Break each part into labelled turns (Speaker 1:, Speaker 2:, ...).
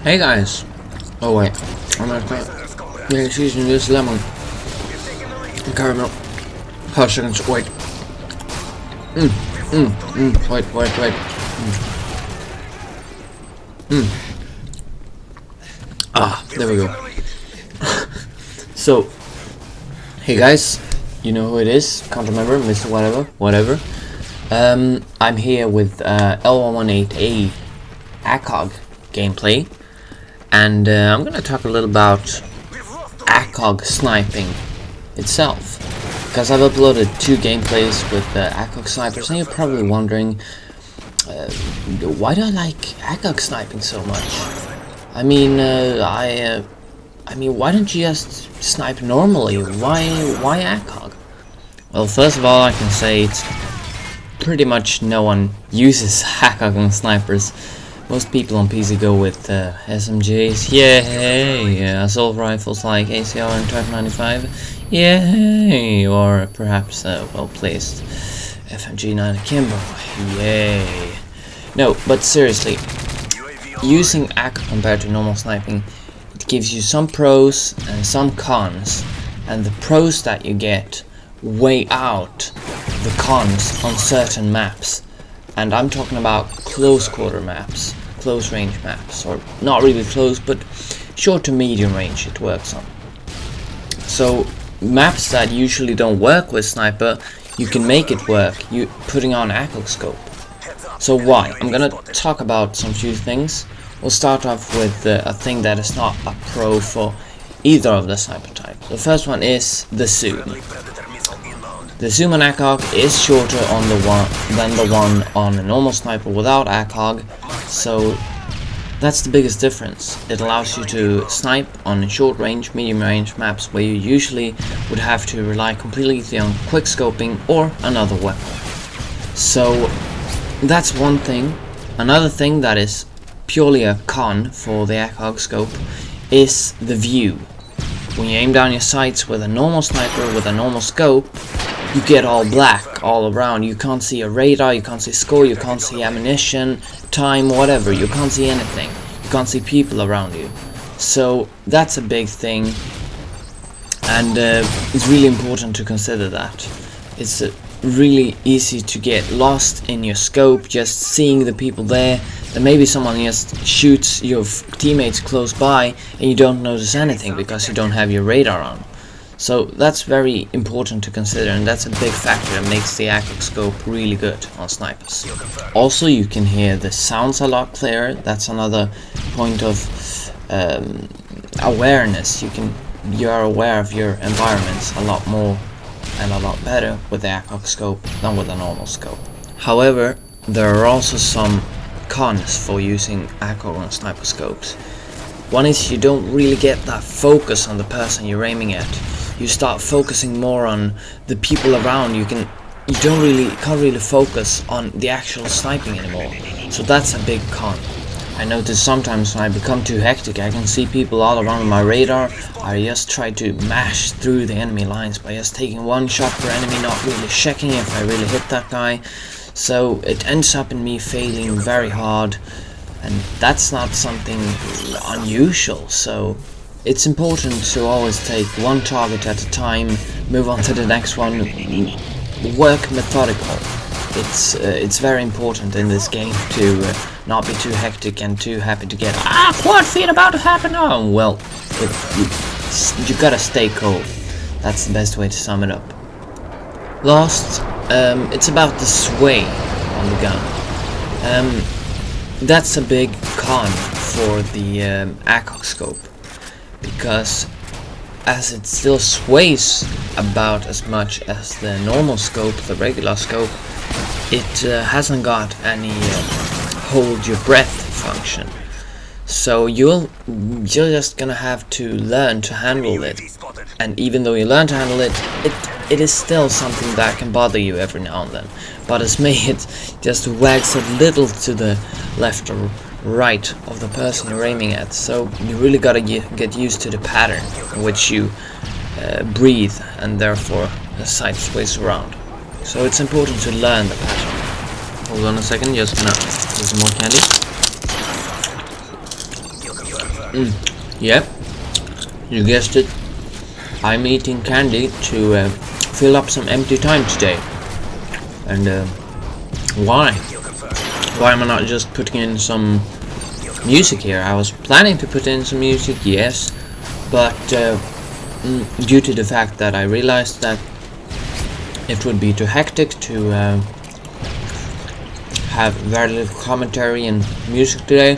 Speaker 1: Hey guys! Oh wait, I'm gonna try. Yeah, she's using this lemon and caramel. 5 seconds, wait. Wait. Ah, there we go. So, hey guys, you know who it is? Cantremember, Mr. Whatever. I'm here with L118A acog gameplay, and I'm gonna talk a little about acog sniping itself, because I've uploaded 2 gameplays with acog snipers, and you're probably wondering, why do I like acog sniping so much? I mean, why don't you just snipe normally? Why acog? Well, first of all, I can say it's pretty much no one uses acog on snipers. Most people on PC go with SMGs, yay, assault rifles like ACR and Type 95, yay, or perhaps a well-placed FMG 9 akimbo, yay. No, but seriously, using acog compared to normal sniping, it gives you some pros and some cons, and the pros that you get weigh out the cons on certain maps. And I'm talking about close quarter maps, close range maps, or not really close, but short to medium range it works on. So maps that usually don't work with sniper, you can make it work you putting on acog scope. So why? I'm gonna talk about some few things. We'll start off with a thing that is not a pro for either of the sniper types. The first one is the zoom. The zoom on acog is shorter than the one on a normal sniper without acog, so that's the biggest difference. It allows you to snipe on short range, medium range maps where you usually would have to rely completely on quick scoping or another weapon. So that's one thing. Another thing that is purely a con for the acog scope is the view. When you aim down your sights with a normal sniper with a normal scope, you get all black all around. You can't see a radar, you can't see score, you can't see ammunition, time, whatever. You can't see anything. You can't see people around you. So that's a big thing, and it's really important to consider that. It's really easy to get lost in your scope, just seeing the people there. Then maybe someone just shoots your teammates close by and you don't notice anything because you don't have your radar on. So that's very important to consider, and that's a big factor that makes the acog scope really good on snipers. Also, you can hear the sounds a lot clearer. That's another point of awareness. You are aware of your environments a lot more and a lot better with the acog scope than with a normal scope. However, there are also some cons for using acog on sniper scopes. One is you don't really get that focus on the person you're aiming at. You start focusing more on the people around. You can't really focus on the actual sniping anymore. So that's a big con. I notice sometimes when I become too hectic, I can see people all around my radar. I just try to mash through the enemy lines by just taking one shot per enemy, not really checking if I really hit that guy. So it ends up in me failing very hard, and that's not something unusual. So it's important to always take one target at a time, move on to the next one, work methodical. It's very important in this game to not be too hectic and too happy to get quad feed about to happen. Oh well, you gotta stay cool. That's the best way to sum it up. Last, it's about the sway on the gun. That's a big con for the acog scope, because as it still sways about as much as the normal scope, the regular scope, it hasn't got any hold your breath function. So you're just gonna have to learn to handle it. And even though you learn to handle it, it is still something that can bother you every now and then. But as me, it just wags a little to the left or right of the person you're aiming at. So you really gotta get used to the pattern in which you breathe, and therefore the sight sways around. So it's important to learn the pattern. Hold on a second, just gonna do some more candy. Yep, you guessed it. I'm eating candy to fill up some empty time today. And why? Why am I not just putting in some music here? I was planning to put in some music, yes, but due to the fact that I realized that it would be too hectic to have very little commentary and music today,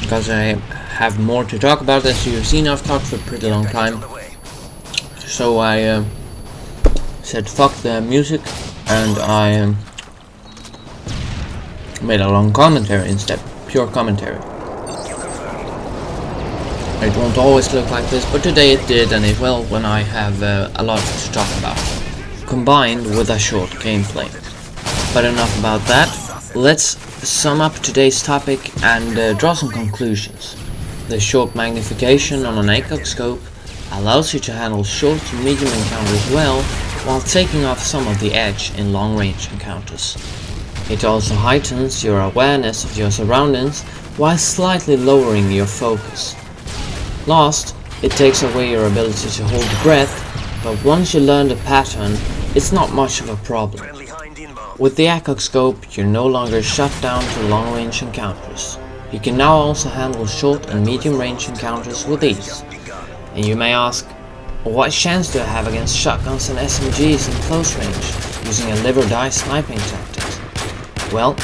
Speaker 1: because I have more to talk about. As you've seen, I've talked for a pretty long time, so I said fuck the music, and I made a long commentary instead, pure commentary. It won't always look like this, but today it did, and it will when I have a lot to talk about, combined with a short gameplay. But enough about that, let's sum up today's topic and draw some conclusions. The short magnification on an acog scope allows you to handle short to medium encounters well, while taking off some of the edge in long range encounters. It also heightens your awareness of your surroundings while slightly lowering your focus. Last, it takes away your ability to hold your breath, but once you learn the pattern, it's not much of a problem. With the acog scope, you're no longer shut down to long range encounters. You can now also handle short and medium range encounters with ease. And you may ask, what chance do I have against shotguns and SMGs in close range, using a live or die sniping tactics? Well,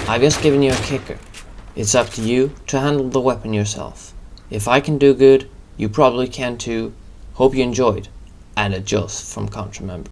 Speaker 1: I've just given you a kicker. It's up to you to handle the weapon yourself. If I can do good, you probably can too. Hope you enjoyed, and adjust from Cantremember.